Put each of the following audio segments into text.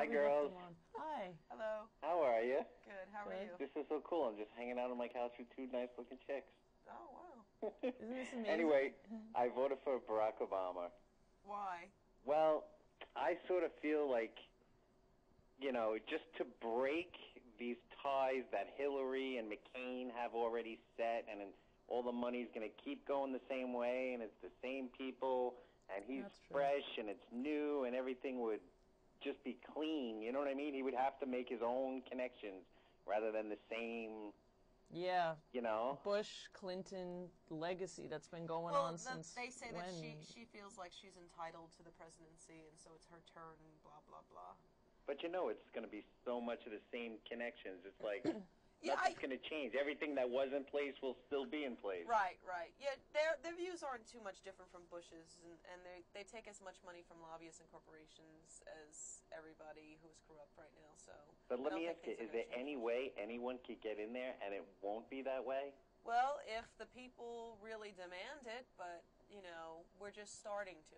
Hi, girls. Hi. Hello. How are you? Good. How are you? This is so cool. I'm just hanging out on my couch with two nice-looking chicks. Oh, wow. Isn't this amazing? Anyway, I voted for Barack Obama. Why? Well, I sort of feel like, you know, just to break these ties that Hillary and McCain have already set, and all the money's going to keep going the same way, and it's the same people, and he's fresh, and it's new, and everything would just be clean. You know what I mean? He would have to make his own connections rather than the same... Yeah, you know, Bush, Clinton legacy that's been going on since they say when? that she feels like she's entitled to the presidency, and so it's her turn, and blah, blah, blah. But you know it's going to be so much of the same connections. It's like, nothing's going to change. Everything that was in place will still be in place. Right, right. Yeah, their views aren't too much different from Bush's, and they take as much money from lobbyists and corporations as everybody who is corrupt right now, so... But let me ask you, is there any way anyone could get in there and it won't be that way? Well, if the people really demand it, but, you know, we're just starting to.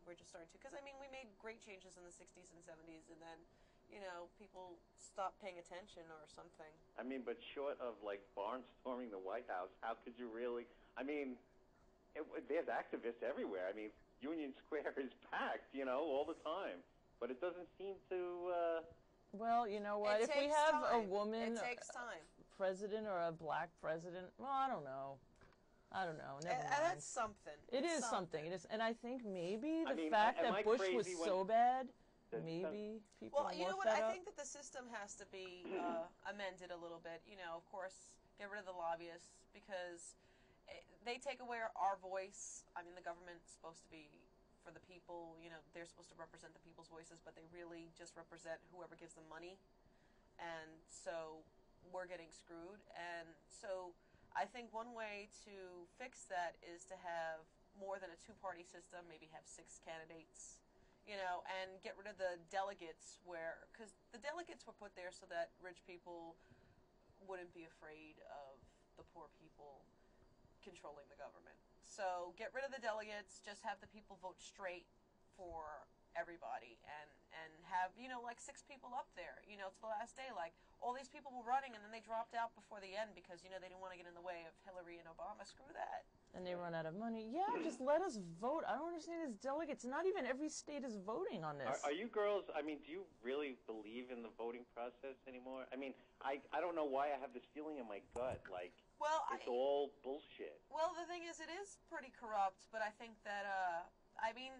Because, I mean, we made great changes in the 60s and 70s, and then, you know, people stopped paying attention or something. I mean, but short of, like, barnstorming the White House, how could you really... I mean, there's activists everywhere. I mean, Union Square is packed, you know, all the time. But it doesn't seem to... Well, you know what? If we have a woman president or a black president, well, I don't know. Never mind. That's something. It is something. It is, and I think maybe the fact that Bush was so bad, maybe people are more fed up. Well, you know what? I think that the system has to be amended a little bit. You know, of course, get rid of the lobbyists because they take away our voice. I mean, the government's supposed to be for the people. You know, they're supposed to represent the people's voices, but they really just represent whoever gives them money, and so we're getting screwed. And so I think one way to fix that is to have more than a two-party system, maybe have 6 candidates, you know, and get rid of the delegates because the delegates were put there so that rich people wouldn't be afraid of the poor people controlling the government. So get rid of the delegates, just have the people vote straight for everybody and have, you know, like 6 people up there, you know, to the last day. Like, all these people were running and then they dropped out before the end because, you know, they didn't want to get in the way of Hillary and Obama. Screw that. And they run out of money. Yeah, just let us vote. I don't understand these delegates. Not even every state is voting on this. Are you girls, I mean, do you really believe in the voting process anymore? I mean, I don't know why I have this feeling in my gut, like, it's all bullshit. Well, the thing is, it is pretty corrupt, but I think that, I mean,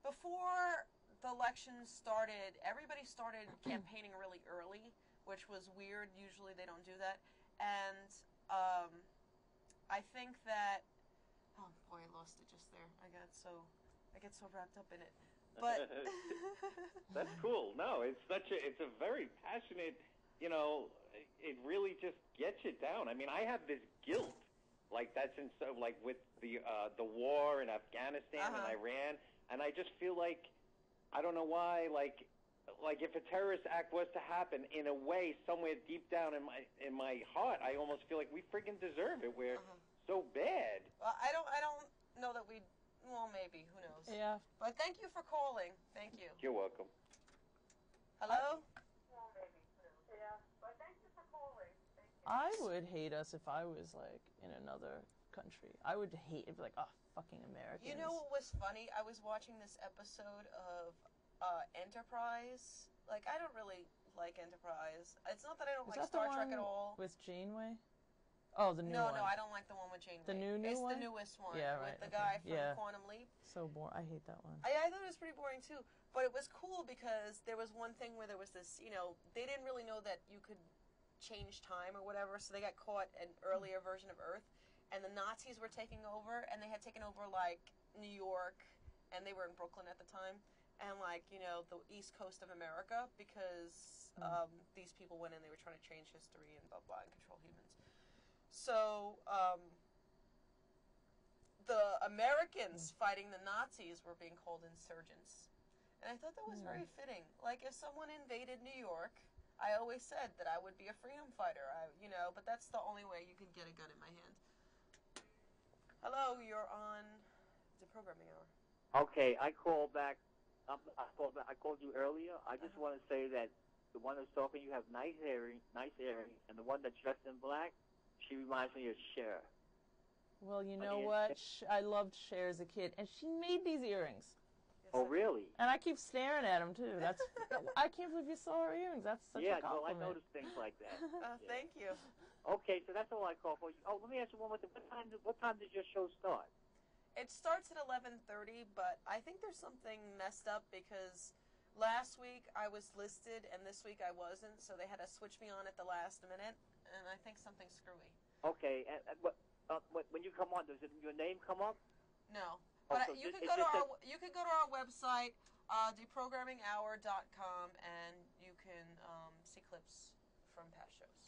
before the election started, everybody started campaigning really early, which was weird. Usually they don't do that. And I think that... Oh, boy, I lost it just there. I get so wrapped up in it. But... That's cool. No, it's a very passionate, you know, it really just gets you down. I mean, I have this guilt, like, that's in so, like, with the war in Afghanistan and Iran, and I just feel like, I don't know why, like if a terrorist act was to happen, in a way, somewhere deep down in my heart, I almost feel like we freaking deserve it. We're so bad. Well, I don't know that we. Well, maybe. Who knows? Yeah. But thank you for calling. Thank you. You're welcome. Hello. Well, maybe. Yeah. But thank you for calling. Thank you. I would hate us if I was like in another country. I would hate it. Like, oh, fucking Americans. You know what was funny? I was watching this episode of Enterprise. Like, I don't really like Enterprise. It's not that I don't like Star Trek at all. With Janeway? Oh, the new one. No, I don't like the one with Janeway. The new one? It's the newest one. Yeah, right. With the guy from Quantum Leap. So boring. I hate that one. I thought it was pretty boring, too. But it was cool because there was one thing where there was this, you know, they didn't really know that you could change time or whatever, so they got caught an earlier version of Earth. And the Nazis were taking over, and they had taken over, like, New York, and they were in Brooklyn at the time, and, like, you know, the East Coast of America, because these people went in, they were trying to change history and blah, blah, and control humans. So, the Americans fighting the Nazis were being called insurgents. And I thought that was very fitting. Like, if someone invaded New York, I always said that I would be a freedom fighter, you know, but that's the only way you could get a gun in my hand. Hello, you're on the programming hour. Okay, I called back I called you earlier. I just want to say that the one that's talking, you have nice earring, and the one that's dressed in black, she reminds me of Cher. Well, you know what? I loved Cher as a kid, and she made these earrings. Oh, really? And I keep staring at them too. That's I can't believe you saw her earrings. That's such a compliment. Yeah, well, I noticed things like that. Thank you. Okay, so that's all I call for. Oh, let me ask you one more thing. What time does your show start? It starts at 11:30, but I think there's something messed up because last week I was listed and this week I wasn't, so they had to switch me on at the last minute, and I think something's screwy. Okay, and when you come on, does your name come up? No, but you can go to our website, deprogramminghour.com, and you can see clips from past shows.